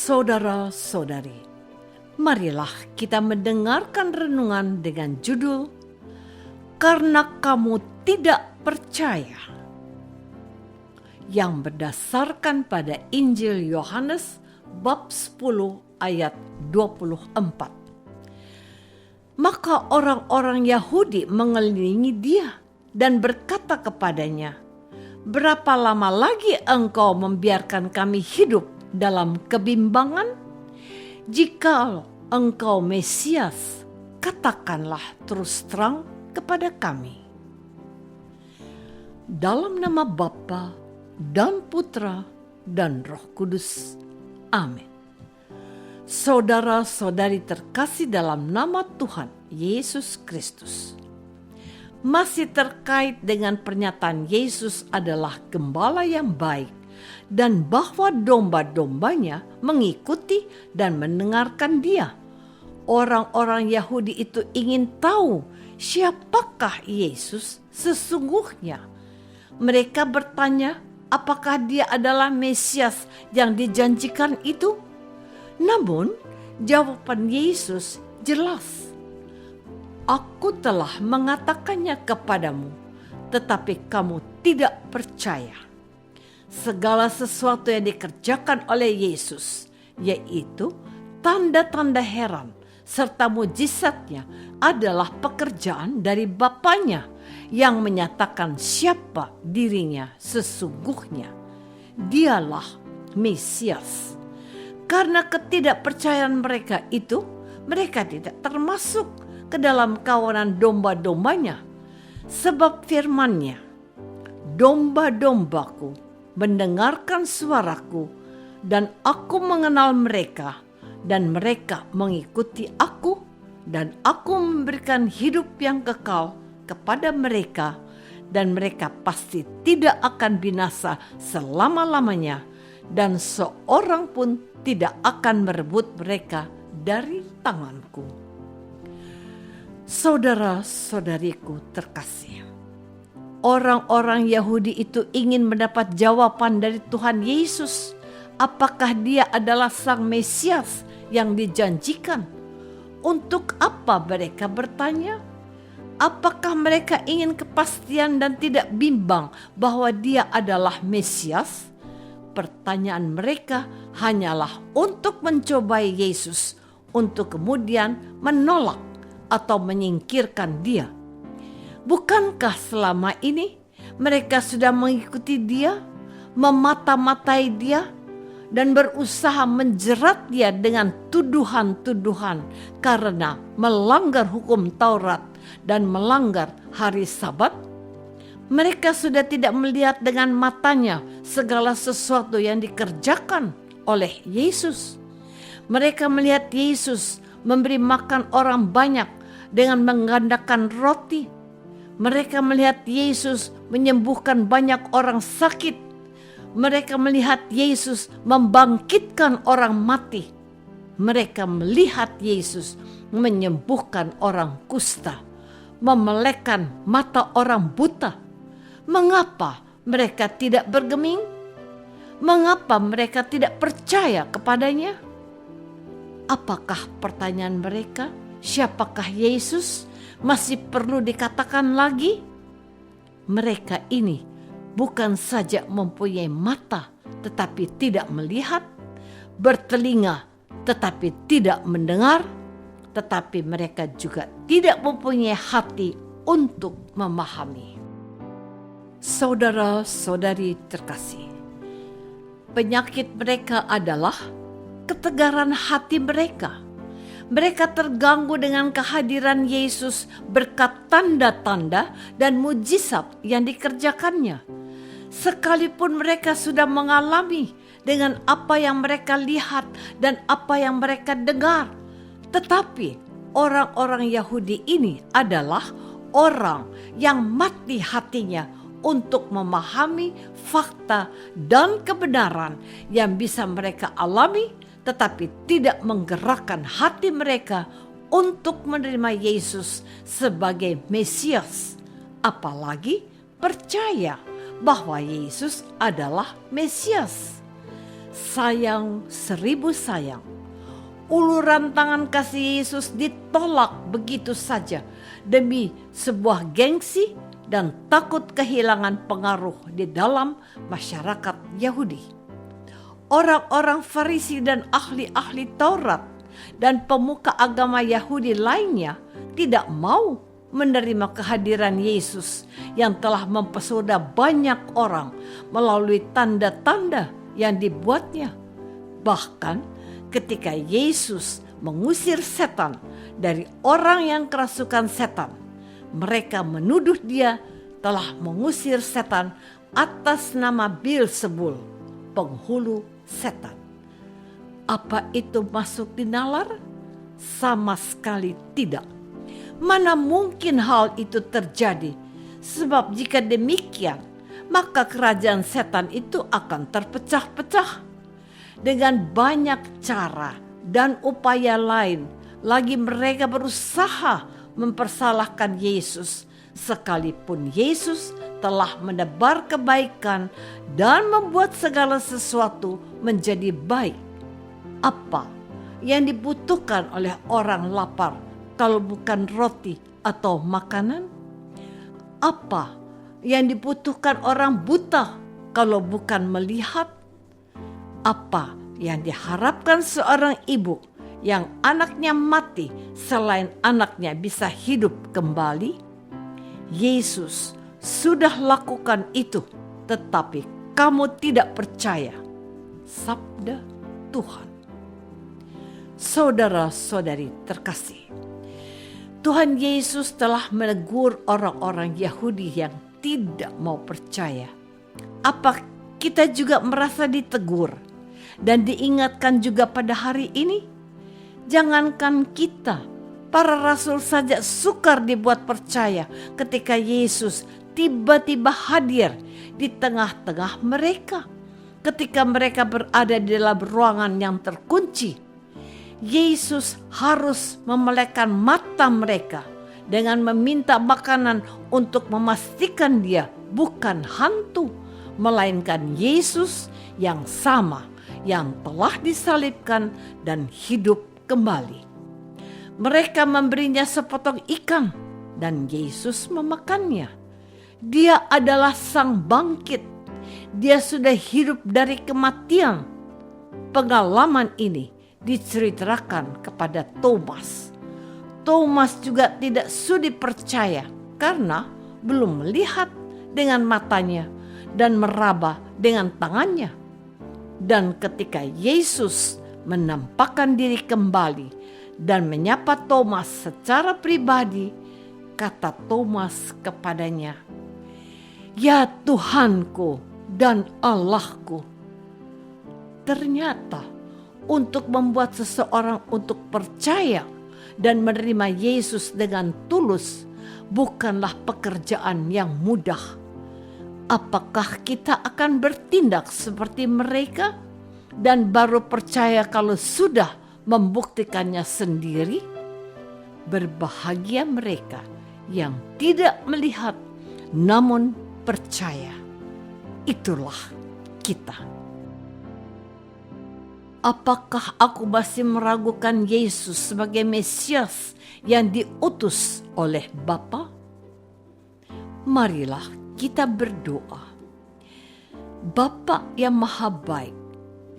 Saudara-saudari, marilah kita mendengarkan renungan dengan judul Karena Kamu Tidak Percaya, yang berdasarkan pada Injil Yohanes bab 10 ayat 24. Maka orang-orang Yahudi mengelilingi dia dan berkata kepadanya, "Berapa lama lagi engkau membiarkan kami hidup dalam kebimbangan? Jika engkau Mesias, katakanlah terus terang kepada kami." Dalam nama Bapa dan Putra dan Roh Kudus. Amin. Saudara-saudari terkasih dalam nama Tuhan Yesus Kristus. Masih terkait dengan pernyataan Yesus adalah gembala yang baik dan bahwa domba-dombanya mengikuti dan mendengarkan dia. Orang-orang Yahudi itu ingin tahu siapakah Yesus sesungguhnya. Mereka bertanya, apakah dia adalah Mesias yang dijanjikan itu? Namun, jawaban Yesus jelas. Aku telah mengatakannya kepadamu, tetapi kamu tidak percaya. Segala sesuatu yang dikerjakan oleh Yesus, yaitu tanda-tanda heran serta mujizatnya, adalah pekerjaan dari Bapanya yang menyatakan siapa dirinya sesungguhnya. Dialah Mesias. Karena ketidakpercayaan mereka itu, mereka tidak termasuk ke dalam kawanan domba-dombanya. Sebab firman-Nya, "Domba-dombaku mendengarkan suaraku, dan aku mengenal mereka, dan mereka mengikuti aku, dan aku memberikan hidup yang kekal kepada mereka, dan mereka pasti tidak akan binasa selama-lamanya, dan seorang pun tidak akan merebut mereka dari tanganku." Saudara-saudariku terkasih, orang-orang Yahudi itu ingin mendapat jawaban dari Tuhan Yesus. Apakah dia adalah Sang Mesias yang dijanjikan? Untuk apa mereka bertanya? Apakah mereka ingin kepastian dan tidak bimbang bahwa dia adalah Mesias? Pertanyaan mereka hanyalah untuk mencobai Yesus, untuk kemudian menolak atau menyingkirkan dia. Bukankah selama ini mereka sudah mengikuti dia, memata-matai dia, dan berusaha menjerat dia dengan tuduhan-tuduhan karena melanggar hukum Taurat dan melanggar hari Sabat? Mereka sudah tidak melihat dengan matanya segala sesuatu yang dikerjakan oleh Yesus. Mereka melihat Yesus memberi makan orang banyak dengan menggandakan roti. Mereka melihat Yesus menyembuhkan banyak orang sakit. Mereka melihat Yesus membangkitkan orang mati. Mereka melihat Yesus menyembuhkan orang kusta, memelekkan mata orang buta. Mengapa mereka tidak bergeming? Mengapa mereka tidak percaya kepadanya? Apakah pertanyaan mereka, siapakah Yesus, masih perlu dikatakan lagi? Mereka ini bukan saja mempunyai mata tetapi tidak melihat, bertelinga tetapi tidak mendengar, tetapi mereka juga tidak mempunyai hati untuk memahami. Saudara-saudari terkasih, penyakit mereka adalah ketegaran hati mereka. Mereka terganggu dengan kehadiran Yesus berkat tanda-tanda dan mujizat yang dikerjakannya. Sekalipun mereka sudah mengalami dengan apa yang mereka lihat dan apa yang mereka dengar, tetapi orang-orang Yahudi ini adalah orang yang mati hatinya untuk memahami fakta dan kebenaran yang bisa mereka alami, tetapi tidak menggerakkan hati mereka untuk menerima Yesus sebagai Mesias, apalagi percaya bahwa Yesus adalah Mesias. sayang 1000 sayang. Uluran tangan kasih Yesus ditolak begitu saja demi sebuah gengsi dan takut kehilangan pengaruh di dalam masyarakat Yahudi. Orang-orang Farisi dan ahli-ahli Taurat dan pemuka agama Yahudi lainnya tidak mau menerima kehadiran Yesus yang telah mempesona banyak orang melalui tanda-tanda yang dibuatnya. Bahkan ketika Yesus mengusir setan dari orang yang kerasukan setan, mereka menuduh dia telah mengusir setan atas nama Beelzebul, penghulu setan. Apa itu masuk di nalar? Sama sekali tidak. Mana mungkin hal itu terjadi? Sebab jika demikian, maka kerajaan setan itu akan terpecah-pecah. Dengan banyak cara dan upaya lain lagi mereka berusaha mempersalahkan Yesus, sekalipun Yesus telah menebar kebaikan dan membuat segala sesuatu menjadi baik. Apa yang dibutuhkan oleh orang lapar kalau bukan roti atau makanan? Apa yang dibutuhkan orang buta kalau bukan melihat? Apa yang diharapkan seorang ibu yang anaknya mati selain anaknya bisa hidup kembali? Yesus sudah lakukan itu, tetapi kamu tidak percaya. Sabda Tuhan. Saudara-saudari terkasih, Tuhan Yesus telah menegur orang-orang Yahudi yang tidak mau percaya. Apa kita juga merasa ditegur dan diingatkan juga pada hari ini? Jangankan kita, para rasul saja sukar dibuat percaya ketika Yesus tiba-tiba hadir di tengah-tengah mereka. Ketika mereka berada di dalam ruangan yang terkunci, Yesus harus memelekkan mata mereka dengan meminta makanan untuk memastikan dia bukan hantu, melainkan Yesus yang sama, yang telah disalibkan dan hidup kembali. Mereka memberinya sepotong ikan dan Yesus memakannya. Dia adalah sang bangkit. Dia sudah hidup dari kematian. Pengalaman ini diceritakan kepada Thomas. Thomas juga tidak sudi percaya karena belum melihat dengan matanya dan meraba dengan tangannya. Dan ketika Yesus menampakkan diri kembali dan menyapa Thomas secara pribadi, kata Thomas kepadanya, "Ya Tuhanku dan Allahku." Ternyata untuk membuat seseorang untuk percaya dan menerima Yesus dengan tulus bukanlah pekerjaan yang mudah. Apakah kita akan bertindak seperti mereka dan baru percaya kalau sudah membuktikannya sendiri? Berbahagia mereka yang tidak melihat namun percaya. Itulah kita. Apakah aku masih meragukan Yesus sebagai Mesias yang diutus oleh Bapa? Marilah kita berdoa. Bapa yang maha baik,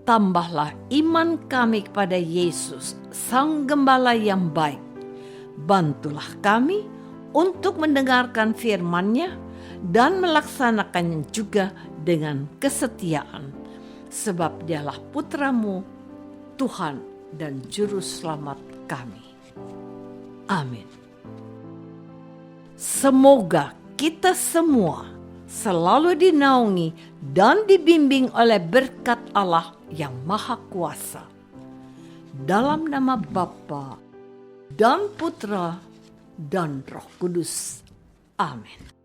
tambahlah iman kami kepada Yesus, Sang Gembala yang baik. Bantulah kami untuk mendengarkan firman-Nya dan melaksanakannya juga dengan kesetiaan. Sebab Dialah Putra-Mu, Tuhan dan Juru Selamat kami. Amin. Semoga kita semua selalu dinaungi dan dibimbing oleh berkat Allah yang Maha Kuasa. Dalam nama Bapa dan Putra dan Roh Kudus. Amin.